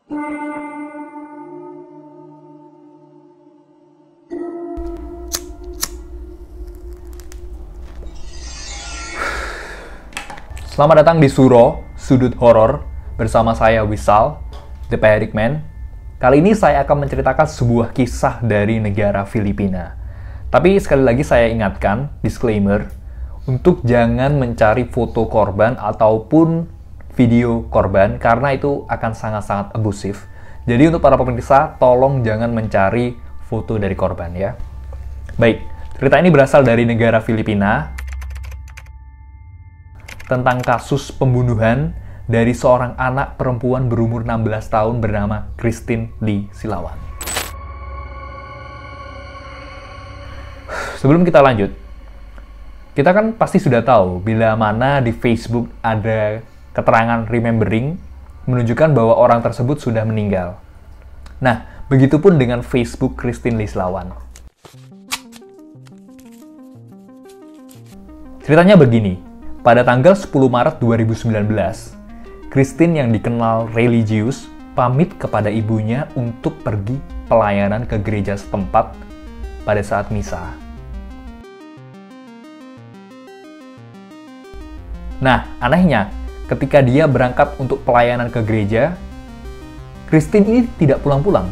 Selamat datang di Suro, Sudut Horor, bersama saya Wisal, The Panic Man. Kali ini saya akan menceritakan sebuah kisah dari negara Filipina. Tapi sekali lagi saya ingatkan, disclaimer, untuk jangan mencari foto korban ataupun video korban, karena itu akan sangat-sangat abusif. Jadi untuk para pemirsa, tolong jangan mencari foto dari korban ya. Baik, cerita ini berasal dari negara Filipina, tentang kasus pembunuhan dari seorang anak perempuan berumur 16 tahun bernama Christine Lee Silawan. Sebelum kita lanjut, kita kan pasti sudah tahu bila mana di Facebook ada keterangan remembering menunjukkan bahwa orang tersebut sudah meninggal. Nah, begitupun dengan Facebook Christine Lee Silawan. Ceritanya begini. Pada tanggal 10 Maret 2019, Christine yang dikenal religius pamit kepada ibunya untuk pergi pelayanan ke gereja setempat pada saat misa. Nah, anehnya, ketika dia berangkat untuk pelayanan ke gereja, Christine ini tidak pulang-pulang.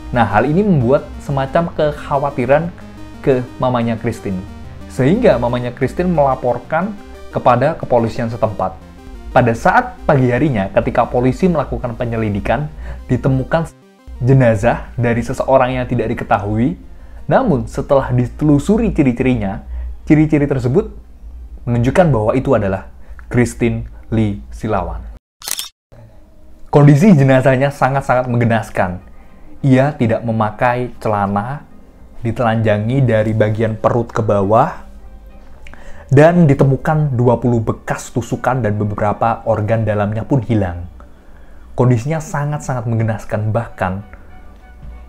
Nah, hal ini membuat semacam kekhawatiran ke mamanya Christine. Sehingga mamanya Christine melaporkan kepada kepolisian setempat. Pada saat pagi harinya, ketika polisi melakukan penyelidikan, ditemukan jenazah dari seseorang yang tidak diketahui. Namun, setelah ditelusuri ciri-cirinya, ciri-ciri tersebut menunjukkan bahwa itu adalah Christine Lee Silawan. Kondisi jenazahnya sangat-sangat menggenaskan. Ia tidak memakai celana, ditelanjangi dari bagian perut ke bawah, dan ditemukan 20 bekas tusukan dan beberapa organ dalamnya pun hilang. Kondisinya sangat-sangat menggenaskan, bahkan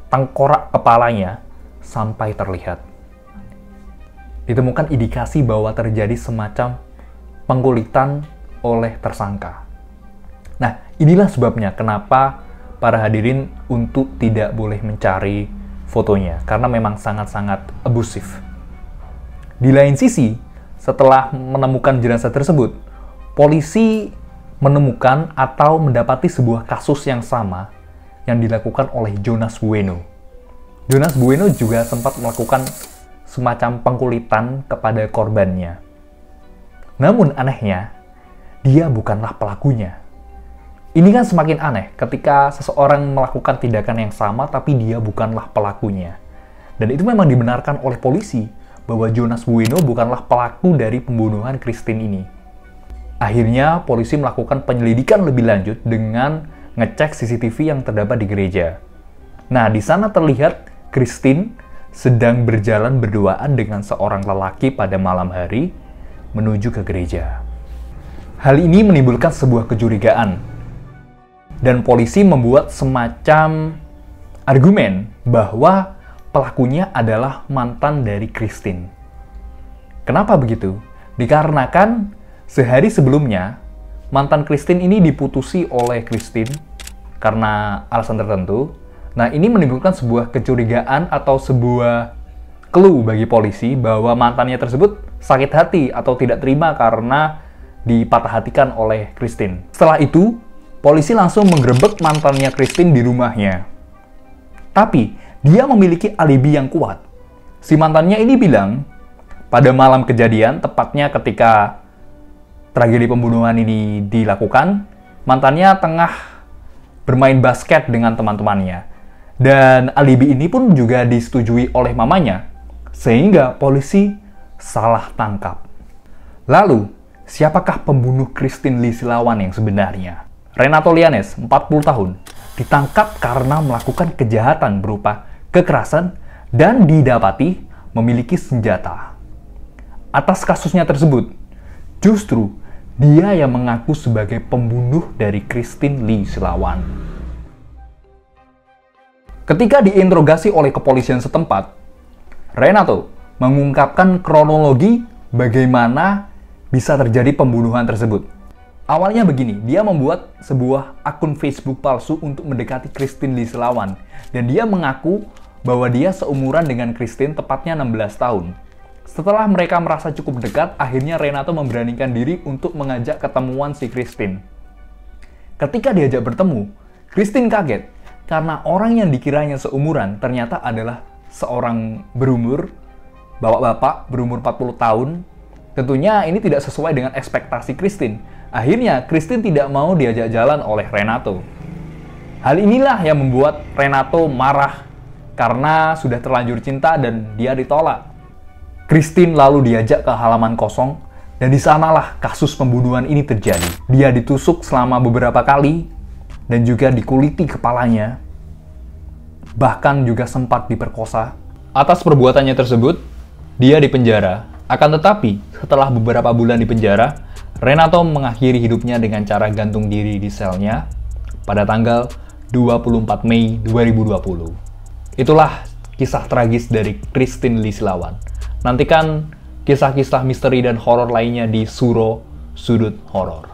tengkorak kepalanya sampai terlihat. Ditemukan indikasi bahwa terjadi semacam pengkulitan oleh tersangka. Nah, inilah sebabnya kenapa para hadirin untuk tidak boleh mencari fotonya, karena memang sangat-sangat abusif. Di lain sisi, setelah menemukan jenazah tersebut, polisi menemukan atau mendapati sebuah kasus yang sama yang dilakukan oleh Jonas Bueno. Jonas Bueno juga sempat melakukan semacam pengkulitan kepada korbannya. Namun anehnya, dia bukanlah pelakunya. Ini kan semakin aneh ketika seseorang melakukan tindakan yang sama tapi dia bukanlah pelakunya. Dan itu memang dibenarkan oleh polisi, bahwa Jonas Bueno bukanlah pelaku dari pembunuhan Christine ini. Akhirnya, polisi melakukan penyelidikan lebih lanjut dengan ngecek CCTV yang terdapat di gereja. Nah, di sana terlihat Christine sedang berjalan berduaan dengan seorang lelaki pada malam hari menuju ke gereja. Hal ini menimbulkan sebuah kecurigaan, dan polisi membuat semacam argumen bahwa pelakunya adalah mantan dari Christine. Kenapa begitu? Dikarenakan sehari sebelumnya, mantan Christine ini diputusi oleh Christine karena alasan tertentu. Nah, ini menimbulkan sebuah kecurigaan atau sebuah clue bagi polisi bahwa mantannya tersebut sakit hati atau tidak terima karena dipatah-hatikan oleh Christine. Setelah itu, polisi langsung menggerebek mantannya Christine di rumahnya. Tapi, dia memiliki alibi yang kuat. Si mantannya ini bilang, pada malam kejadian, tepatnya ketika tragedi pembunuhan ini dilakukan, mantannya tengah bermain basket dengan teman-temannya. Dan alibi ini pun juga disetujui oleh mamanya, sehingga polisi salah tangkap. Lalu, siapakah pembunuh Christine Lee Silawan yang sebenarnya? Renato Lianes, 40 tahun, ditangkap karena melakukan kejahatan berupa kekerasan dan didapati memiliki senjata. Atas kasusnya tersebut, justru dia yang mengaku sebagai pembunuh dari Christine Lee Silawan. Ketika diinterogasi oleh kepolisian setempat, Renato mengungkapkan kronologi bagaimana bisa terjadi pembunuhan tersebut. Awalnya begini, dia membuat sebuah akun Facebook palsu untuk mendekati Christine Lislawan. Dan dia mengaku bahwa dia seumuran dengan Christine, tepatnya 16 tahun. Setelah mereka merasa cukup dekat, akhirnya Renato memberanikan diri untuk mengajak ketemuan si Christine. Ketika diajak bertemu, Christine kaget karena orang yang dikiranya seumuran ternyata adalah seorang berumur, bapak-bapak berumur 40 tahun. Tentunya ini tidak sesuai dengan ekspektasi Christine. Akhirnya, Christine tidak mau diajak jalan oleh Renato. Hal inilah yang membuat Renato marah karena sudah terlanjur cinta dan dia ditolak. Christine lalu diajak ke halaman kosong dan di sanalah kasus pembunuhan ini terjadi. Dia ditusuk selama beberapa kali dan juga dikuliti kepalanya. Bahkan juga sempat diperkosa. Atas perbuatannya tersebut, dia dipenjara. Akan tetapi, setelah beberapa bulan di penjara, Renato mengakhiri hidupnya dengan cara gantung diri di selnya pada tanggal 24 Mei 2020. Itulah kisah tragis dari Christine Lislawan. Nantikan kisah-kisah misteri dan horor lainnya di Suro Sudut Horor.